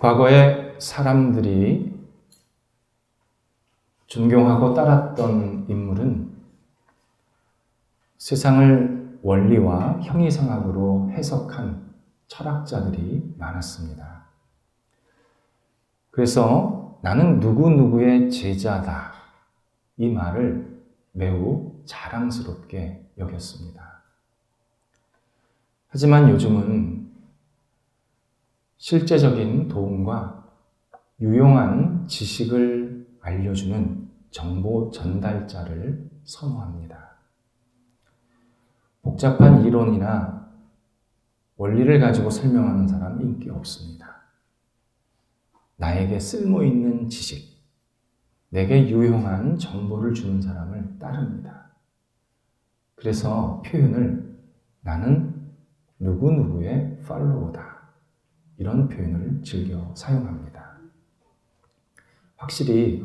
과거에 사람들이 존경하고 따랐던 인물은 세상을 원리와 형이상학으로 해석한 철학자들이 많았습니다. 그래서 나는 누구누구의 제자다, 이 말을 매우 자랑스럽게 여겼습니다. 하지만 요즘은 실제적인 도움과 유용한 지식을 알려주는 정보 전달자를 선호합니다. 복잡한 이론이나 원리를 가지고 설명하는 사람 인기 없습니다. 나에게 쓸모있는 지식, 내게 유용한 정보를 주는 사람을 따릅니다. 그래서 표현을 나는 누구누구의 팔로워다, 이런 표현을 즐겨 사용합니다. 확실히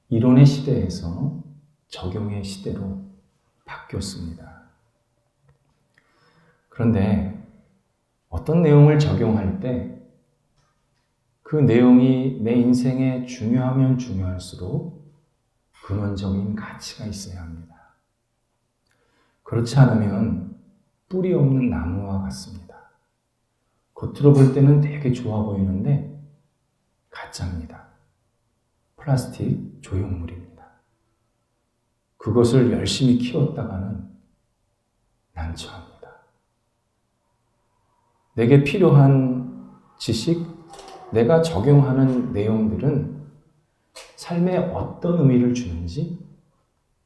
이론의 시대에서 적용의 시대로 바뀌었습니다. 그런데 어떤 내용을 적용할 때 그 내용이 내 인생에 중요하면 중요할수록 근원적인 가치가 있어야 합니다. 그렇지 않으면 뿌리 없는 나무와 같습니다. 겉으로 볼 때는 되게 좋아 보이는데 가짜입니다. 플라스틱 조형물입니다. 그것을 열심히 키웠다가는 난처합니다. 내게 필요한 지식, 내가 적용하는 내용들은 삶에 어떤 의미를 주는지,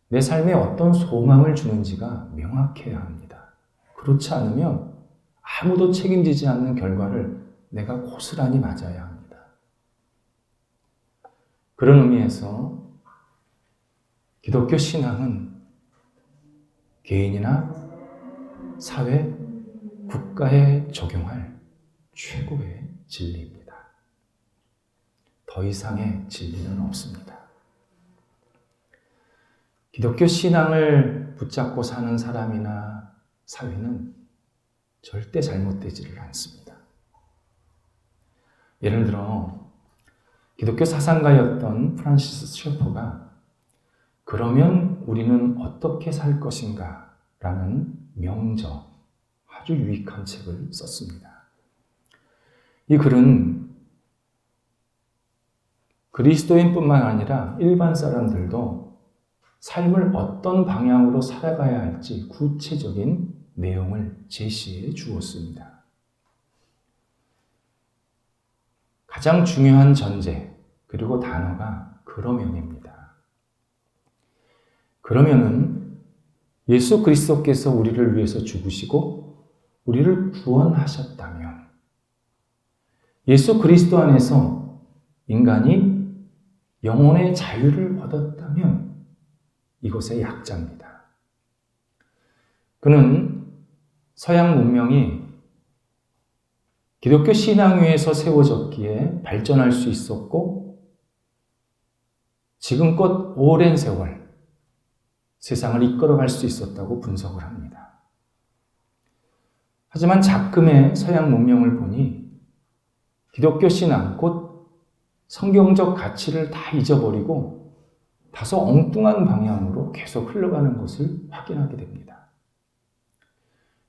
내 삶에 어떤 소망을 주는지가 명확해야 합니다. 그렇지 않으면 아무도 책임지지 않는 결과를 내가 고스란히 맞아야 합니다. 그런 의미에서 기독교 신앙은 개인이나 사회, 국가에 적용할 최고의 진리입니다. 더 이상의 진리는 없습니다. 기독교 신앙을 붙잡고 사는 사람이나 사회는 절대 잘못되지를 않습니다. 예를 들어 기독교 사상가였던 프란시스 셰퍼가 그러면 우리는 어떻게 살 것인가? 라는 명저, 아주 유익한 책을 썼습니다. 이 글은 그리스도인뿐만 아니라 일반 사람들도 삶을 어떤 방향으로 살아가야 할지 구체적인 내용을 제시해 주었습니다. 가장 중요한 전제, 그리고 단어가 그러면입니다. 그러면은 예수 그리스도께서 우리를 위해서 죽으시고 우리를 구원하셨다면, 예수 그리스도 안에서 인간이 영혼의 자유를 얻었다면 이것의 약자입니다. 그는 서양 문명이 기독교 신앙 위에서 세워졌기에 발전할 수 있었고 지금껏 오랜 세월 세상을 이끌어갈 수 있었다고 분석을 합니다. 하지만 작금의 서양 문명을 보니 기독교 신앙, 곧 성경적 가치를 다 잊어버리고 다소 엉뚱한 방향으로 계속 흘러가는 것을 확인하게 됩니다.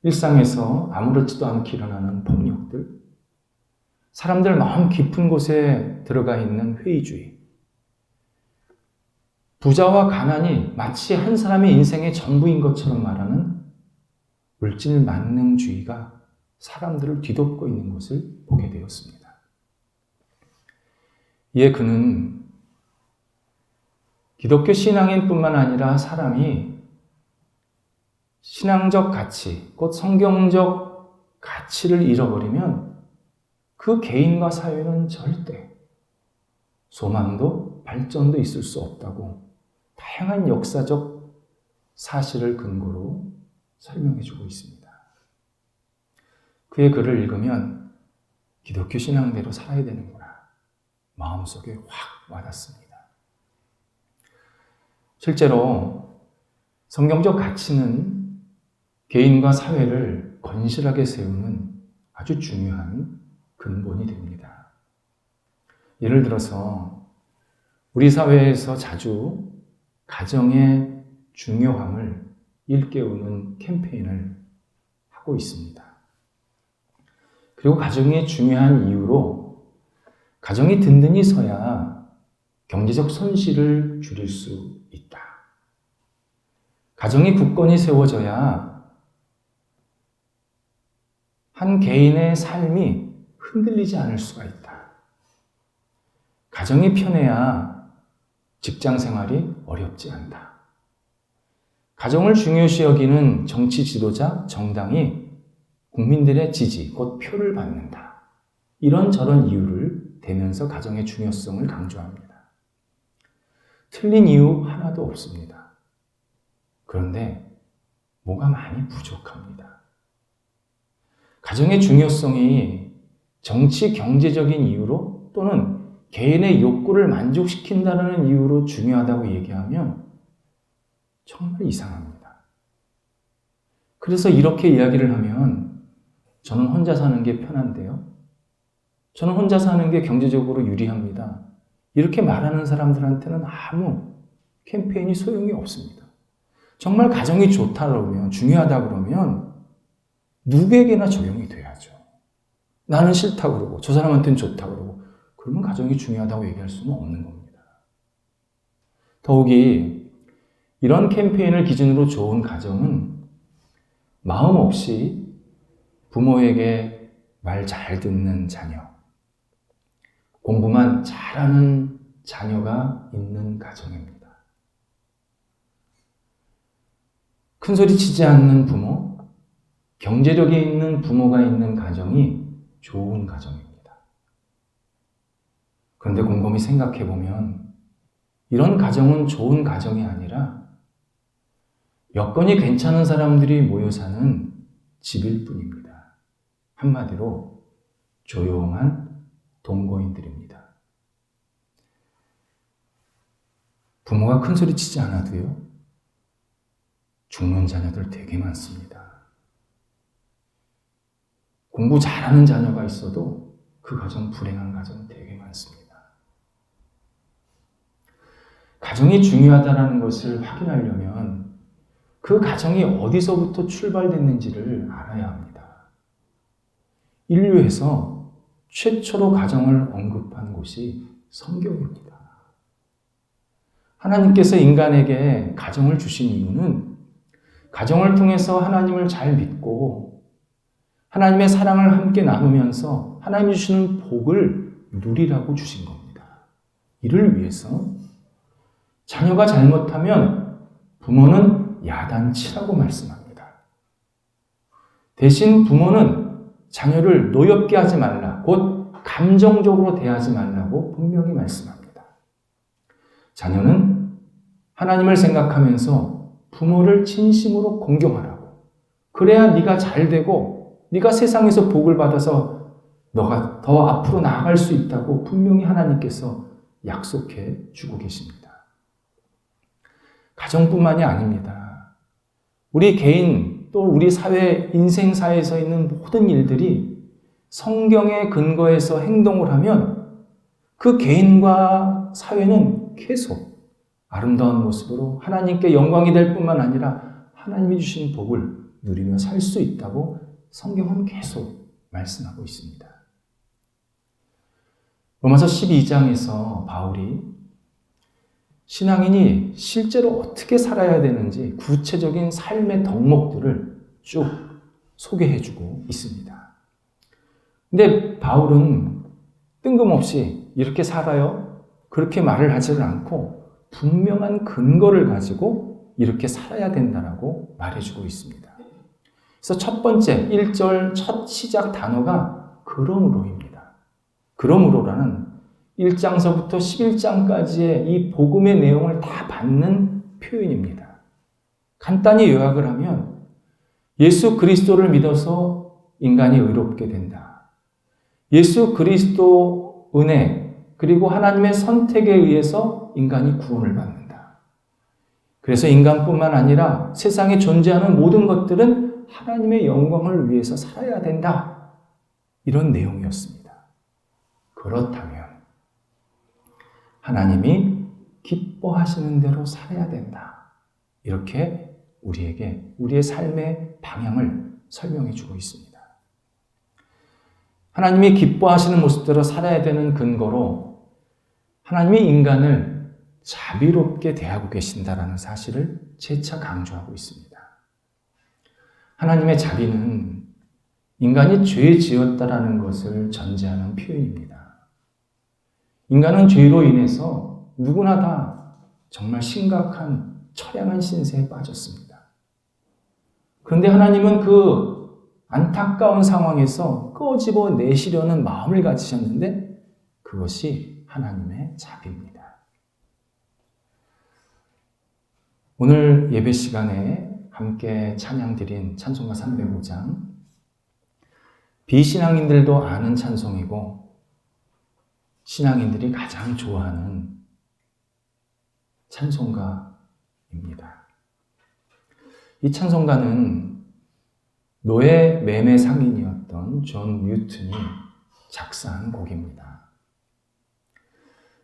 일상에서 아무렇지도 않게 일어나는 폭력들, 사람들 마음 깊은 곳에 들어가 있는 회의주의, 부자와 가난이 마치 한 사람의 인생의 전부인 것처럼 말하는 물질 만능주의가 사람들을 뒤덮고 있는 것을 보게 되었습니다. 이에 그는 기독교 신앙인 뿐만 아니라 사람이 신앙적 가치, 곧 성경적 가치를 잃어버리면 그 개인과 사회는 절대 소망도 발전도 있을 수 없다고 다양한 역사적 사실을 근거로 설명해주고 있습니다. 그의 글을 읽으면 기독교 신앙대로 살아야 되는구나, 마음속에 확 와닿습니다. 실제로 성경적 가치는 개인과 사회를 건실하게 세우는 아주 중요한 근본이 됩니다. 예를 들어서 우리 사회에서 자주 가정의 중요함을 일깨우는 캠페인을 하고 있습니다. 그리고 가정이 중요한 이유로 가정이 든든히 서야 경제적 손실을 줄일 수 있다. 가정이 굳건히 세워져야 한 개인의 삶이 흔들리지 않을 수가 있다. 가정이 편해야 직장 생활이 어렵지 않다. 가정을 중요시 여기는 정치 지도자, 정당이 국민들의 지지, 곧 표를 받는다. 이런저런 이유를 대면서 가정의 중요성을 강조합니다. 틀린 이유 하나도 없습니다. 그런데 뭐가 많이 부족합니다. 가정의 중요성이 정치, 경제적인 이유로 또는 개인의 욕구를 만족시킨다는 이유로 중요하다고 얘기하면 정말 이상합니다. 그래서 이렇게 이야기를 하면 저는 혼자 사는 게 편한데요. 저는 혼자 사는 게 경제적으로 유리합니다. 이렇게 말하는 사람들한테는 아무 캠페인이 소용이 없습니다. 정말 가정이 좋다 그러면, 중요하다 그러면 누구에게나 적용이 돼야죠. 나는 싫다 그러고 저 사람한테는 좋다 그러고 그러면 가정이 중요하다고 얘기할 수는 없는 겁니다. 더욱이 이런 캠페인을 기준으로 좋은 가정은 마음 없이 부모에게 말 잘 듣는 자녀, 공부만 잘하는 자녀가 있는 가정입니다. 큰 소리 치지 않는 부모, 경제력이 있는 부모가 있는 가정이 좋은 가정입니다. 그런데 곰곰이 생각해보면 이런 가정은 좋은 가정이 아니라 여건이 괜찮은 사람들이 모여 사는 집일 뿐입니다. 한마디로 조용한 동거인들입니다. 부모가 큰 소리 치지 않아도요, 죽는 자녀들 되게 많습니다. 공부 잘하는 자녀가 있어도 그 가정 불행한 가정 되게 많습니다. 가정이 중요하다는 것을 확인하려면 그 가정이 어디서부터 출발됐는지를 알아야 합니다. 인류에서 최초로 가정을 언급한 곳이 성경입니다. 하나님께서 인간에게 가정을 주신 이유는 가정을 통해서 하나님을 잘 믿고 하나님의 사랑을 함께 나누면서 하나님이 주시는 복을 누리라고 주신 겁니다. 이를 위해서 자녀가 잘못하면 부모는 야단치라고 말씀합니다. 대신 부모는 자녀를 노엽게 하지 말라, 곧 감정적으로 대하지 말라고 분명히 말씀합니다. 자녀는 하나님을 생각하면서 부모를 진심으로 공경하라고. 그래야 네가 잘 되고 네가 세상에서 복을 받아서 너가 더 앞으로 나아갈 수 있다고 분명히 하나님께서 약속해 주고 계십니다. 가정뿐만이 아닙니다. 우리 개인 또 우리 사회, 인생사에서 있는 모든 일들이 성경의 근거에서 행동을 하면 그 개인과 사회는 계속 아름다운 모습으로 하나님께 영광이 될 뿐만 아니라 하나님이 주신 복을 누리며 살 수 있다고 성경은 계속 말씀하고 있습니다. 로마서 12장에서 바울이 신앙인이 실제로 어떻게 살아야 되는지 구체적인 삶의 덕목들을 쭉 소개해주고 있습니다. 근데 바울은 뜬금없이 이렇게 살아요? 그렇게 말을 하지는 않고 분명한 근거를 가지고 이렇게 살아야 된다라고 말해주고 있습니다. 그래서 첫 번째 1절 첫 시작 단어가 그러므로입니다. 그러므로라는 1장서부터 11장까지의 이 복음의 내용을 다 받는 표현입니다. 간단히 요약을 하면 예수 그리스도를 믿어서 인간이 의롭게 된다. 예수 그리스도 은혜 그리고 하나님의 선택에 의해서 인간이 구원을 받는다. 그래서 인간뿐만 아니라 세상에 존재하는 모든 것들은 하나님의 영광을 위해서 살아야 된다. 이런 내용이었습니다. 그렇다면 하나님이 기뻐하시는 대로 살아야 된다. 이렇게 우리에게 우리의 삶의 방향을 설명해 주고 있습니다. 하나님이 기뻐하시는 모습대로 살아야 되는 근거로 하나님이 인간을 자비롭게 대하고 계신다라는 사실을 재차 강조하고 있습니다. 하나님의 자비는 인간이 죄 지었다라는 것을 전제하는 표현입니다. 인간은 죄로 인해서 누구나 다 정말 심각한 처량한 신세에 빠졌습니다. 그런데 하나님은 그 안타까운 상황에서 끄집어 내시려는 마음을 가지셨는데 그것이 하나님의 자비입니다. 오늘 예배 시간에 함께 찬양드린 찬송가 305장, 비신앙인들도 아는 찬송이고 신앙인들이 가장 좋아하는 찬송가입니다. 이 찬송가는 노예 매매 상인이었던 존 뉴튼이 작사한 곡입니다.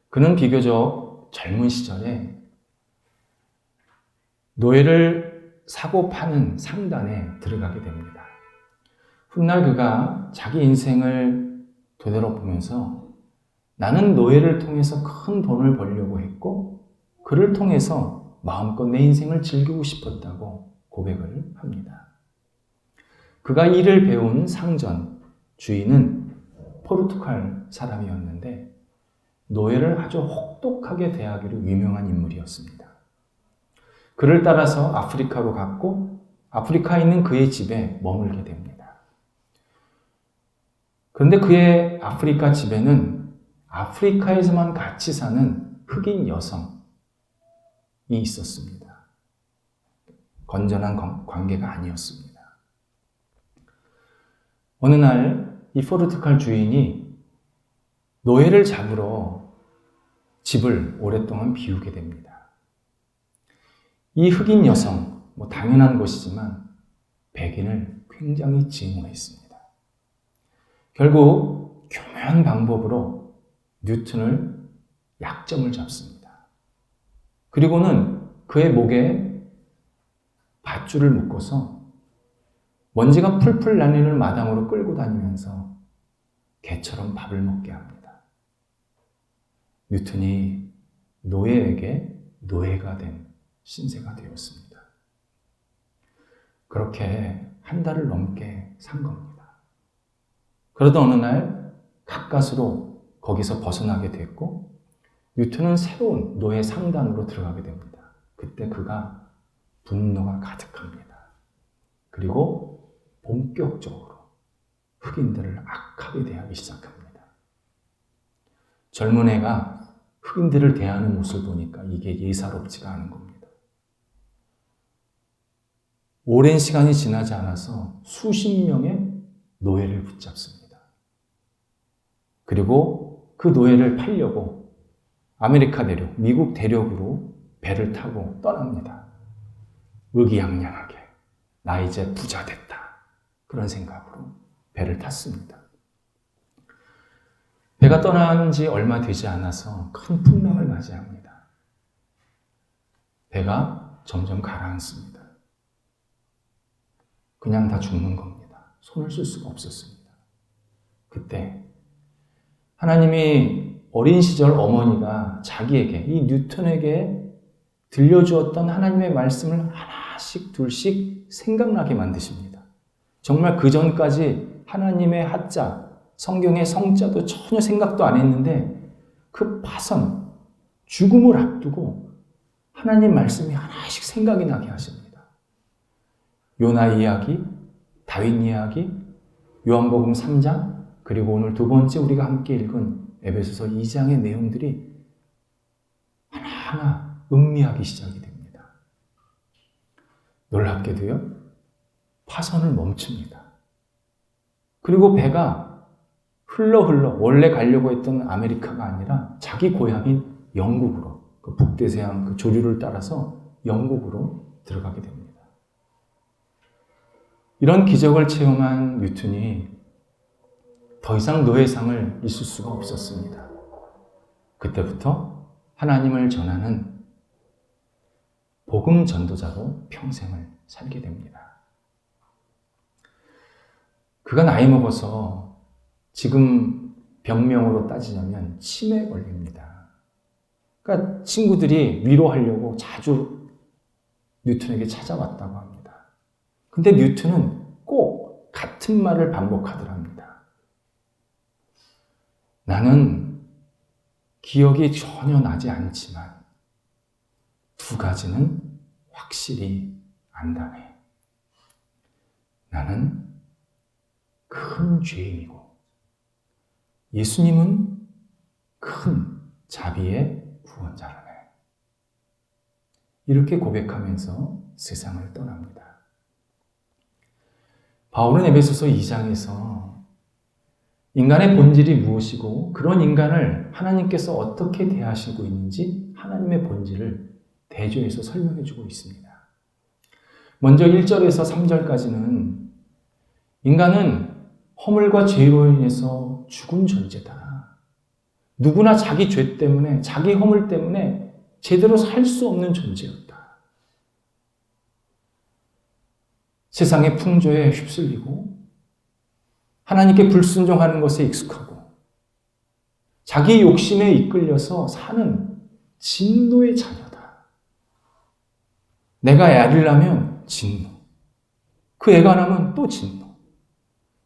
그는 비교적 젊은 시절에 노예를 사고 파는 상단에 들어가게 됩니다. 훗날 그가 자기 인생을 되돌아보면서 나는 노예를 통해서 큰 돈을 벌려고 했고 그를 통해서 마음껏 내 인생을 즐기고 싶었다고 고백을 합니다. 그가 일을 배운 상전 주인은 포르투갈 사람이었는데 노예를 아주 혹독하게 대하기로 유명한 인물이었습니다. 그를 따라서 아프리카로 갔고 아프리카에 있는 그의 집에 머물게 됩니다. 그런데 그의 아프리카 집에는 아프리카에서만 같이 사는 흑인 여성이 있었습니다. 건전한 관계가 아니었습니다. 어느 날 이 포르투갈 주인이 노예를 잡으러 집을 오랫동안 비우게 됩니다. 이 흑인 여성, 당연한 것이지만 백인을 굉장히 증오했습니다. 결국 교묘한 방법으로 뉴튼을 약점을 잡습니다. 그리고는 그의 목에 밧줄을 묶어서 먼지가 풀풀 날리는 마당으로 끌고 다니면서 개처럼 밥을 먹게 합니다. 뉴튼이 노예에게 노예가 된 신세가 되었습니다. 그렇게 한 달을 넘게 산 겁니다. 그러던 어느 날 가까스로 거기서 벗어나게 됐고 뉴튼은 새로운 노예 상단으로 들어가게 됩니다. 그때 그가 분노가 가득합니다. 그리고 본격적으로 흑인들을 악하게 대하기 시작합니다. 젊은 애가 흑인들을 대하는 모습을 보니까 이게 예사롭지가 않은 겁니다. 오랜 시간이 지나지 않아서 수십 명의 노예를 붙잡습니다. 그리고 그 노예를 팔려고 아메리카 대륙, 미국 대륙으로 배를 타고 떠납니다. 의기양양하게 나 이제 부자 됐다. 그런 생각으로 배를 탔습니다. 배가 떠난 지 얼마 되지 않아서 큰 풍랑을 맞이합니다. 배가 점점 가라앉습니다. 그냥 다 죽는 겁니다. 손을 쓸 수가 없었습니다. 그때 하나님이 어린 시절 어머니가 자기에게, 이 뉴턴에게 들려주었던 하나님의 말씀을 하나씩 둘씩 생각나게 만드십니다. 정말 그 전까지 하나님의 하자, 성경의 성자도 전혀 생각도 안 했는데 그 파선, 죽음을 앞두고 하나님 말씀이 하나씩 생각이 나게 하십니다. 요나 이야기, 다윗 이야기, 요한복음 3장, 그리고 오늘 두 번째 우리가 함께 읽은 에베소서 2장의 내용들이 하나하나 음미하기 시작이 됩니다. 놀랍게도요, 파선을 멈춥니다. 그리고 배가 흘러 원래 가려고 했던 아메리카가 아니라 자기 고향인 영국으로, 그 북대서양 그 조류를 따라서 영국으로 들어가게 됩니다. 이런 기적을 체험한 뉴튼이 더 이상 노예상을 있을 수가 없었습니다. 그때부터 하나님을 전하는 복음 전도자로 평생을 살게 됩니다. 그가 나이 먹어서 지금 병명으로 따지자면 치매에 걸립니다. 그러니까 친구들이 위로하려고 자주 뉴턴에게 찾아왔다고 합니다. 근데 뉴턴은 꼭 같은 말을 반복하더랍니다. 나는 기억이 전혀 나지 않지만 두 가지는 확실히 안다네. 나는 큰 죄인이고 예수님은 큰 자비의 구원자라네. 이렇게 고백하면서 세상을 떠납니다. 바울은 에베소서 2장에서 인간의 본질이 무엇이고 그런 인간을 하나님께서 어떻게 대하시고 있는지 하나님의 본질을 대조해서 설명해 주고 있습니다. 먼저 1절에서 3절까지는 인간은 허물과 죄로 인해서 죽은 존재다. 누구나 자기 죄 때문에, 자기 허물 때문에 제대로 살 수 없는 존재였다. 세상의 풍조에 휩쓸리고 하나님께 불순종하는 것에 익숙하고 자기 욕심에 이끌려서 사는 진노의 자녀다. 내가 애를 낳으면 진노. 그 애가 나면 또 진노.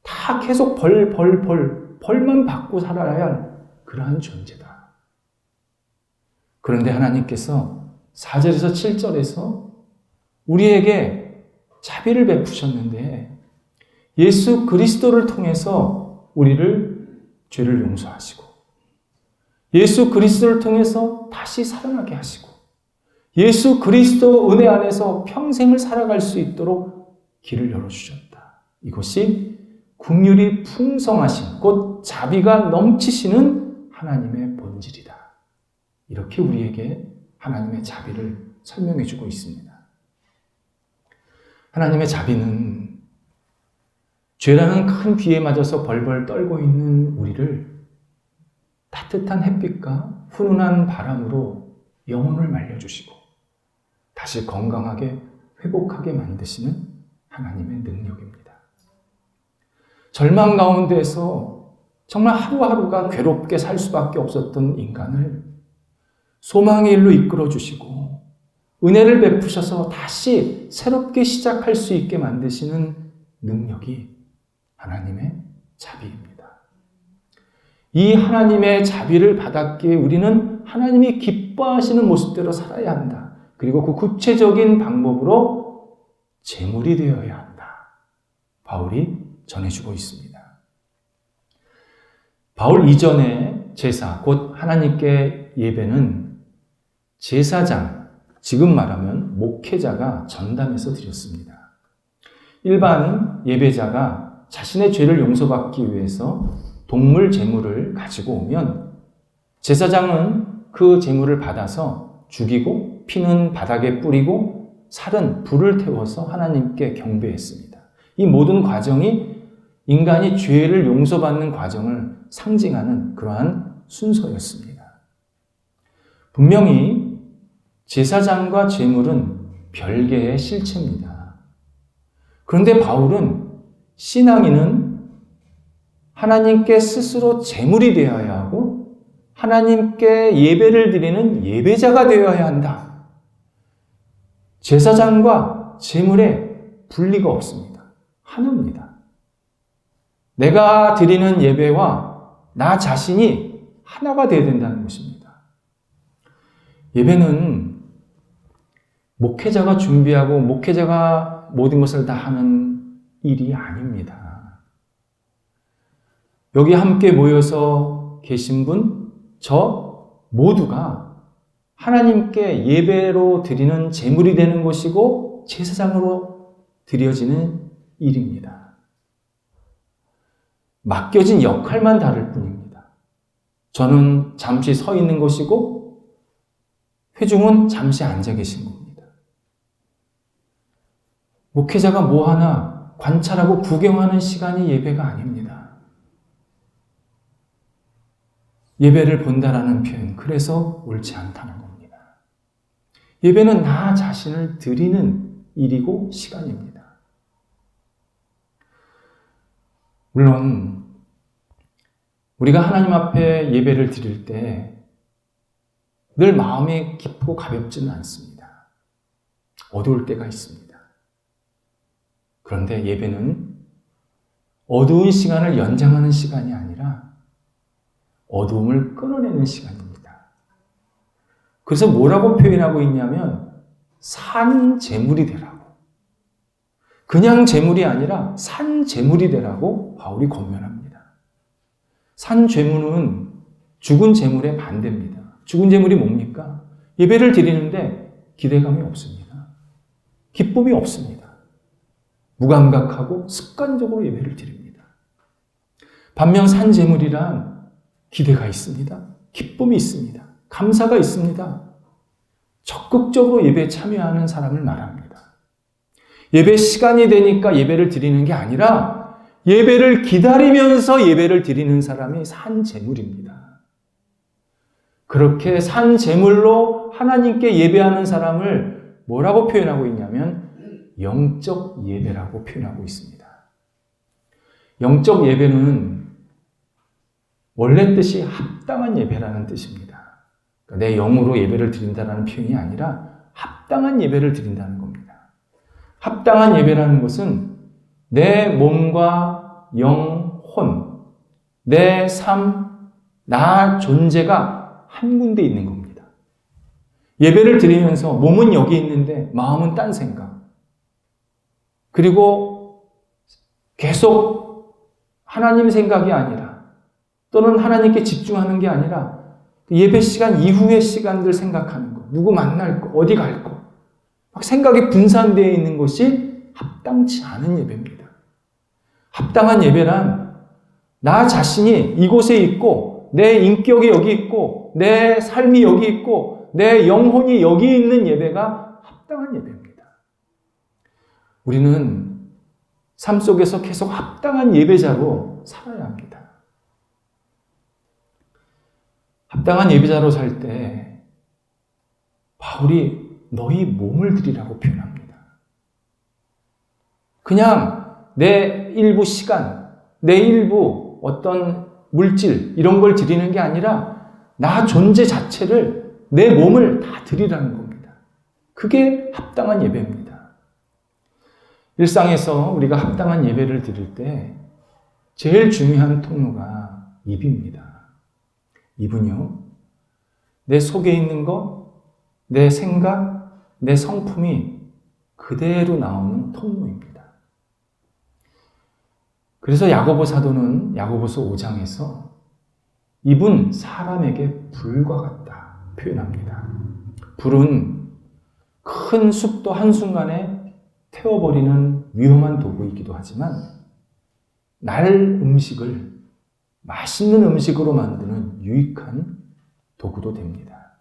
다 계속 벌만 받고 살아야 할 그러한 존재다. 그런데 하나님께서 4절에서 7절에서 우리에게 자비를 베푸셨는데 예수 그리스도를 통해서 우리를 죄를 용서하시고 예수 그리스도를 통해서 다시 살아나게 하시고 예수 그리스도 은혜 안에서 평생을 살아갈 수 있도록 길을 열어주셨다. 이것이 긍휼이 풍성하신 곧 자비가 넘치시는 하나님의 본질이다. 이렇게 우리에게 하나님의 자비를 설명해 주고 있습니다. 하나님의 자비는 죄라는 큰 비에 맞아서 벌벌 떨고 있는 우리를 따뜻한 햇빛과 훈훈한 바람으로 영혼을 말려주시고 다시 건강하게 회복하게 만드시는 하나님의 능력입니다. 절망 가운데서 정말 하루하루가 괴롭게 살 수밖에 없었던 인간을 소망의 일로 이끌어 주시고 은혜를 베푸셔서 다시 새롭게 시작할 수 있게 만드시는 능력이 하나님의 자비입니다. 이 하나님의 자비를 받았기에 우리는 하나님이 기뻐하시는 모습대로 살아야 한다. 그리고 그 구체적인 방법으로 제물이 되어야 한다. 바울이 전해주고 있습니다. 바울 이전의 제사, 곧 하나님께 예배는 제사장, 지금 말하면 목회자가 전담해서 드렸습니다. 일반 예배자가 자신의 죄를 용서받기 위해서 동물 제물을 가지고 오면 제사장은 그 제물을 받아서 죽이고 피는 바닥에 뿌리고 살은 불을 태워서 하나님께 경배했습니다. 이 모든 과정이 인간이 죄를 용서받는 과정을 상징하는 그러한 순서였습니다. 분명히 제사장과 제물은 별개의 실체입니다. 그런데 바울은 신앙인은 하나님께 스스로 제물이 되어야 하고 하나님께 예배를 드리는 예배자가 되어야 한다. 제사장과 제물에 분리가 없습니다. 하나입니다. 내가 드리는 예배와 나 자신이 하나가 되어야 된다는 것입니다. 예배는 목회자가 준비하고 목회자가 모든 것을 다 하는 일이 아닙니다. 여기 함께 모여서 계신 분, 저 모두가 하나님께 예배로 드리는 제물이 되는 것이고 제사장으로 드려지는 일입니다. 맡겨진 역할만 다를 뿐입니다. 저는 잠시 서 있는 것이고 회중은 잠시 앉아 계신 겁니다. 목회자가 뭐 하나 관찰하고 구경하는 시간이 예배가 아닙니다. 예배를 본다라는 표현, 그래서 옳지 않다는 겁니다. 예배는 나 자신을 드리는 일이고 시간입니다. 물론 우리가 하나님 앞에 예배를 드릴 때 늘 마음이 기쁘고 가볍지는 않습니다. 어두울 때가 있습니다. 그런데 예배는 어두운 시간을 연장하는 시간이 아니라 어두움을 끊어내는 시간입니다. 그래서 뭐라고 표현하고 있냐면 산 제물이 되라고. 그냥 제물이 아니라 산 제물이 되라고 바울이 권면합니다. 산 제물은 죽은 제물의 반대입니다. 죽은 제물이 뭡니까? 예배를 드리는데 기대감이 없습니다. 기쁨이 없습니다. 무감각하고 습관적으로 예배를 드립니다. 반면 산 제물이란 기대가 있습니다. 기쁨이 있습니다. 감사가 있습니다. 적극적으로 예배에 참여하는 사람을 말합니다. 예배 시간이 되니까 예배를 드리는 게 아니라 예배를 기다리면서 예배를 드리는 사람이 산 제물입니다. 그렇게 산 제물로 하나님께 예배하는 사람을 뭐라고 표현하고 있냐면 영적 예배라고 표현하고 있습니다. 영적 예배는 원래 뜻이 합당한 예배라는 뜻입니다. 그러니까 내 영으로 예배를 드린다는 표현이 아니라 합당한 예배를 드린다는 겁니다. 합당한 예배라는 것은 내 몸과 영, 혼, 내 삶, 나 존재가 한 군데 있는 겁니다. 예배를 드리면서 몸은 여기 있는데 마음은 딴 생각. 그리고 계속 하나님 생각이 아니라 또는 하나님께 집중하는 게 아니라 예배 시간 이후의 시간들 생각하는 거. 누구 만날 거, 어디 갈 거. 막 생각이 분산되어 있는 것이 합당치 않은 예배입니다. 합당한 예배란 나 자신이 이곳에 있고 내 인격이 여기 있고 내 삶이 여기 있고 내 영혼이 여기 있는 예배가 합당한 예배입니다. 우리는 삶 속에서 계속 합당한 예배자로 살아야 합니다. 합당한 예배자로 살 때 바울이 너희 몸을 드리라고 표현합니다. 그냥 내 일부 시간, 내 일부 어떤 물질 이런 걸 드리는 게 아니라 나 존재 자체를 내 몸을 다 드리라는 겁니다. 그게 합당한 예배입니다. 일상에서 우리가 합당한 예배를 드릴 때 제일 중요한 통로가 입입니다. 입은요, 내 속에 있는 것, 내 생각, 내 성품이 그대로 나오는 통로입니다. 그래서 야고보 사도는 야고보서 5장에서 입은 사람에게 불과 같다 표현합니다. 불은 큰 숲도 한순간에 태워버리는 위험한 도구이기도 하지만 날 음식을 맛있는 음식으로 만드는 유익한 도구도 됩니다.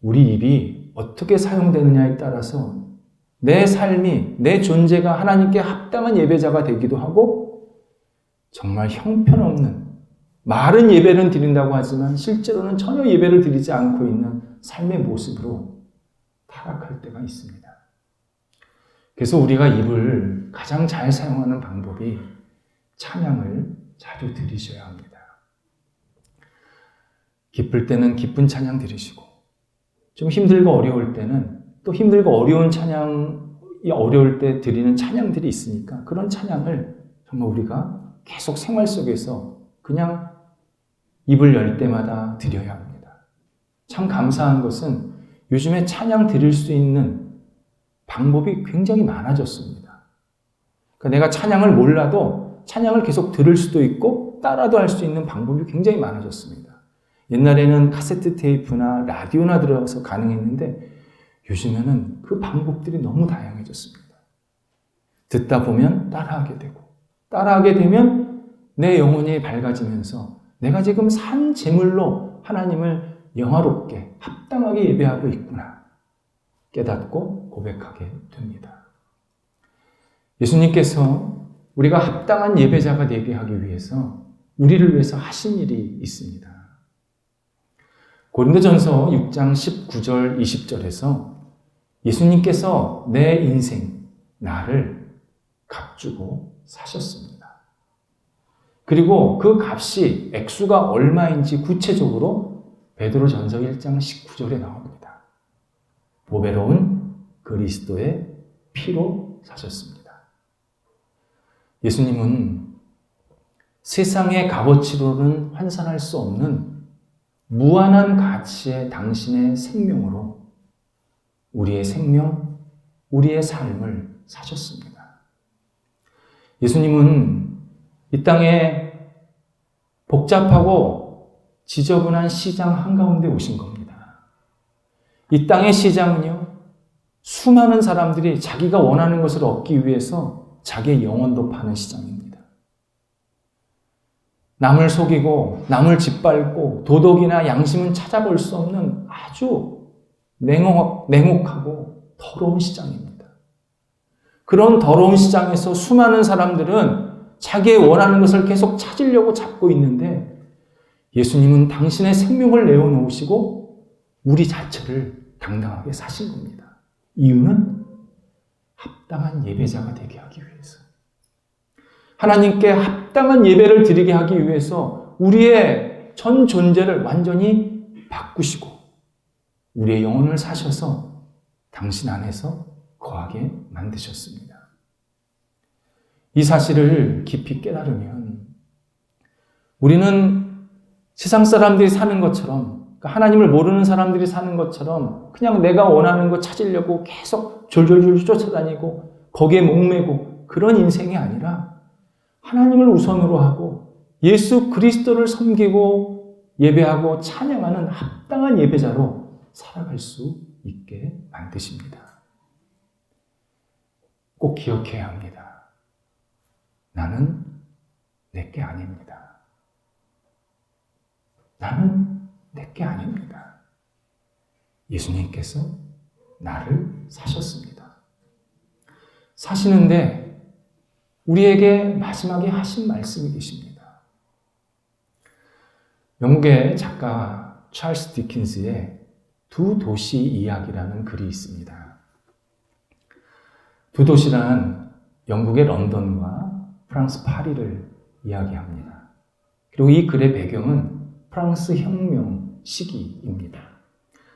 우리 입이 어떻게 사용되느냐에 따라서 내 삶이, 내 존재가 하나님께 합당한 예배자가 되기도 하고 정말 형편없는 말은 예배는 드린다고 하지만 실제로는 전혀 예배를 드리지 않고 있는 삶의 모습으로 타락할 때가 있습니다. 그래서 우리가 입을 가장 잘 사용하는 방법이 찬양을 자주 드리셔야 합니다. 기쁠 때는 기쁜 찬양 드리시고 좀 힘들고 어려울 때는 또 힘들고 어려운 찬양이 어려울 때 드리는 찬양들이 있으니까 그런 찬양을 정말 우리가 계속 생활 속에서 그냥 입을 열 때마다 드려야 합니다. 참 감사한 것은 요즘에 찬양 드릴 수 있는 방법이 굉장히 많아졌습니다. 그러니까 내가 찬양을 몰라도 찬양을 계속 들을 수도 있고 따라도 할 수 있는 방법이 굉장히 많아졌습니다. 옛날에는 카세트 테이프나 라디오나 들어서 가능했는데 요즘에는 그 방법들이 너무 다양해졌습니다. 듣다 보면 따라하게 되고 따라하게 되면 내 영혼이 밝아지면서 내가 지금 산 제물로 하나님을 영화롭게 합당하게 예배하고 있구나 깨닫고 고백하게 됩니다. 예수님께서 우리가 합당한 예배자가 되게 하기 위해서 우리를 위해서 하신 일이 있습니다. 고린도전서 6장 19절 20절에서 예수님께서 내 인생, 나를 값주고 사셨습니다. 그리고 그 값이 액수가 얼마인지 구체적으로 베드로전서 1장 19절에 나옵니다. 보배로운 그리스도의 피로 사셨습니다. 예수님은 세상의 값어치로는 환산할 수 없는 무한한 가치의 당신의 생명으로 우리의 생명, 우리의 삶을 사셨습니다. 예수님은 이 땅에 복잡하고 지저분한 시장 한가운데 오신 겁니다. 이 땅의 시장은요, 수많은 사람들이 자기가 원하는 것을 얻기 위해서 자기의 영혼도 파는 시장입니다. 남을 속이고 남을 짓밟고 도덕이나 양심은 찾아볼 수 없는 아주 냉혹하고 더러운 시장입니다. 그런 더러운 시장에서 수많은 사람들은 자기의 원하는 것을 계속 찾으려고 잡고 있는데 예수님은 당신의 생명을 내어놓으시고 우리 자체를 당당하게 사신 겁니다. 이유는 합당한 예배자가 되게 하기 위해서. 하나님께 합당한 예배를 드리게 하기 위해서 우리의 전 존재를 완전히 바꾸시고 우리의 영혼을 사셔서 당신 안에서 거하게 만드셨습니다. 이 사실을 깊이 깨달으면 우리는 세상 사람들이 사는 것처럼, 하나님을 모르는 사람들이 사는 것처럼 그냥 내가 원하는 거 찾으려고 계속 졸졸졸 쫓아다니고 거기에 목매고 그런 인생이 아니라 하나님을 우선으로 하고 예수 그리스도를 섬기고 예배하고 찬양하는 합당한 예배자로 살아갈 수 있게 만드십니다. 꼭 기억해야 합니다. 나는 내게 아닙니다. 나는 내게 아닙니다. 예수님께서 나를 사셨습니다. 사시는데 우리에게 마지막에 하신 말씀이 계십니다. 영국의 작가 찰스 디킨스의 두 도시 이야기라는 글이 있습니다. 두 도시란 영국의 런던과 프랑스 파리를 이야기합니다. 그리고 이 글의 배경은 프랑스 혁명 시기입니다.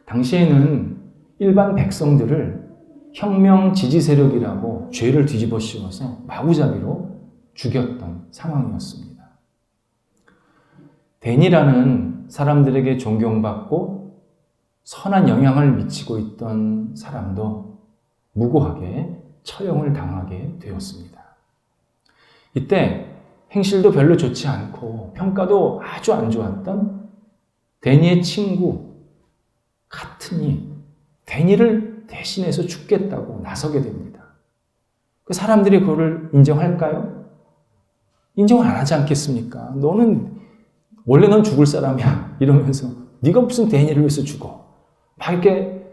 당시에는 일반 백성들을 혁명 지지 세력이라고 죄를 뒤집어 씌워서 마구잡이로 죽였던 상황이었습니다. 댄이라는 사람들에게 존경받고 선한 영향을 미치고 있던 사람도 무고하게 처형을 당하게 되었습니다. 이때 행실도 별로 좋지 않고 평가도 아주 안 좋았던 댄이의 친구 카튼이 댄이를 대신해서 죽겠다고 나서게 됩니다. 그 사람들이 그거를 인정할까요? 인정을 안 하지 않겠습니까? 원래 넌 죽을 사람이야. 이러면서 네가 무슨 댄이를 위해서 죽어. 막 이렇게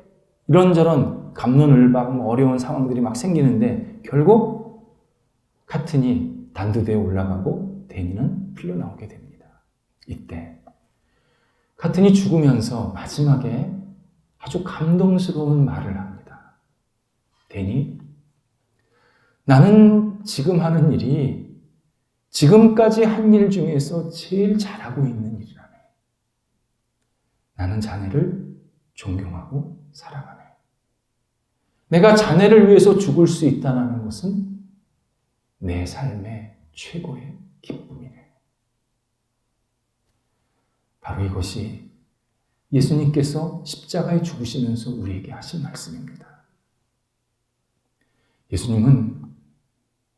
이런저런 갑론을박 어려운 상황들이 막 생기는데 결국 카튼이 단두대에 올라가고 댄이는 풀려나오게 됩니다. 이때 카튼이 죽으면서 마지막에 아주 감동스러운 말을 합니다. 댄이, 나는 지금 하는 일이 지금까지 한 일 중에서 제일 잘하고 있는 일이라네. 나는 자네를 존경하고 사랑하네. 내가 자네를 위해서 죽을 수 있다는 것은 내 삶의 최고의 기쁨이네. 바로 이것이 예수님께서 십자가에 죽으시면서 우리에게 하신 말씀입니다. 예수님은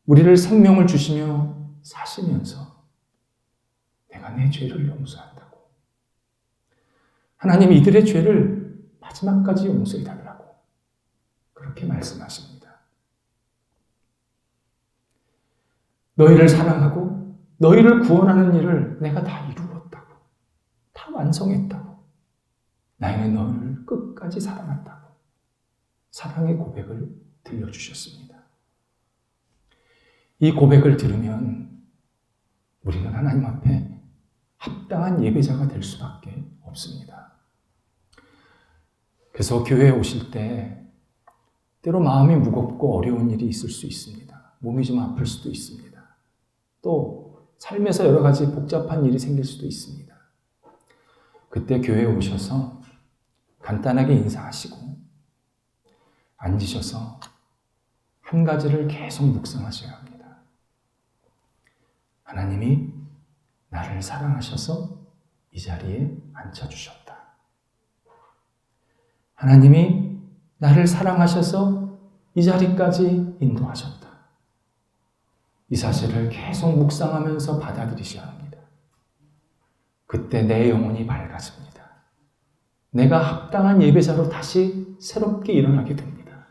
우리를 생명을 주시며 사시면서 내가 내 죄를 용서한다고. 하나님 이들의 죄를 마지막까지 용서해달라고 그렇게 말씀하십니다. 너희를 사랑하고 너희를 구원하는 일을 내가 다 이루었다고. 다 완성했다고. 나는 너희를 끝까지 사랑한다고 사랑의 고백을 들려주셨습니다. 이 고백을 들으면 우리는 하나님 앞에 합당한 예배자가 될 수밖에 없습니다. 그래서 교회에 오실 때 때로 마음이 무겁고 어려운 일이 있을 수 있습니다. 몸이 좀 아플 수도 있습니다. 또 삶에서 여러 가지 복잡한 일이 생길 수도 있습니다. 그때 교회에 오셔서 간단하게 인사하시고 앉으셔서 한 가지를 계속 묵상하셔야 합니다. 하나님이 나를 사랑하셔서 이 자리에 앉혀주셨다. 하나님이 나를 사랑하셔서 이 자리까지 인도하셨다. 이 사실을 계속 묵상하면서 받아들이셔야 합니다. 그때 내 영혼이 밝아집니다. 내가 합당한 예배자로 다시 새롭게 일어나게 됩니다.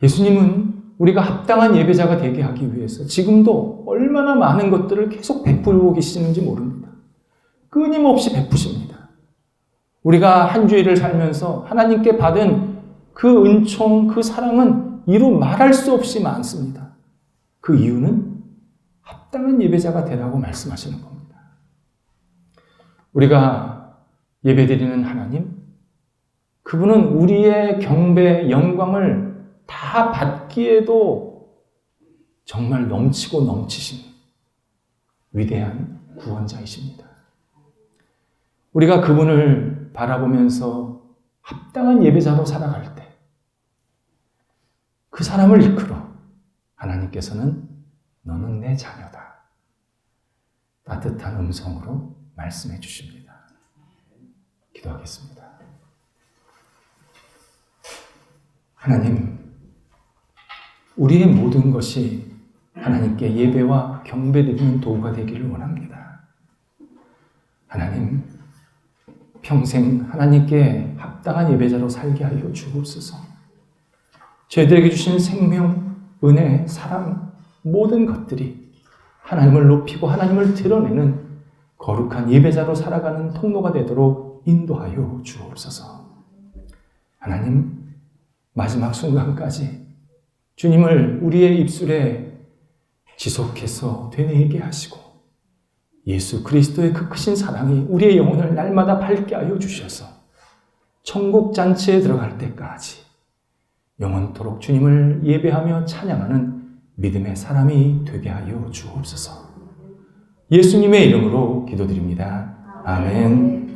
예수님은 우리가 합당한 예배자가 되게 하기 위해서 지금도 얼마나 많은 것들을 계속 베풀고 계시는지 모릅니다. 끊임없이 베푸십니다. 우리가 한 주일을 살면서 하나님께 받은 그 은총, 그 사랑은 이루 말할 수 없이 많습니다. 그 이유는 합당한 예배자가 되라고 말씀하시는 겁니다. 우리가 예배드리는 하나님, 그분은 우리의 경배, 영광을 다 받기에도 정말 넘치고 넘치신 위대한 구원자이십니다. 우리가 그분을 바라보면서 합당한 예배자로 살아갈 때 그 사람을 이끌어 하나님께서는 너는 내 자녀다. 따뜻한 음성으로 말씀해 주십니다. 기도하겠습니다. 하나님, 우리의 모든 것이 하나님께 예배와 경배드리는 도구가 되기를 원합니다. 하나님, 평생 하나님께 합당한 예배자로 살게 하여 주옵소서. 저희들에게 주신 생명, 은혜, 사랑, 모든 것들이 하나님을 높이고 하나님을 드러내는 거룩한 예배자로 살아가는 통로가 되도록 인도하여 주옵소서. 하나님, 마지막 순간까지 주님을 우리의 입술에 지속해서 되뇌이게 하시고 예수 그리스도의 그 크신 사랑이 우리의 영혼을 날마다 밝게 하여 주셔서 천국 잔치에 들어갈 때까지 영원토록 주님을 예배하며 찬양하는 믿음의 사람이 되게 하여 주옵소서. 예수님의 이름으로 기도드립니다. 아멘.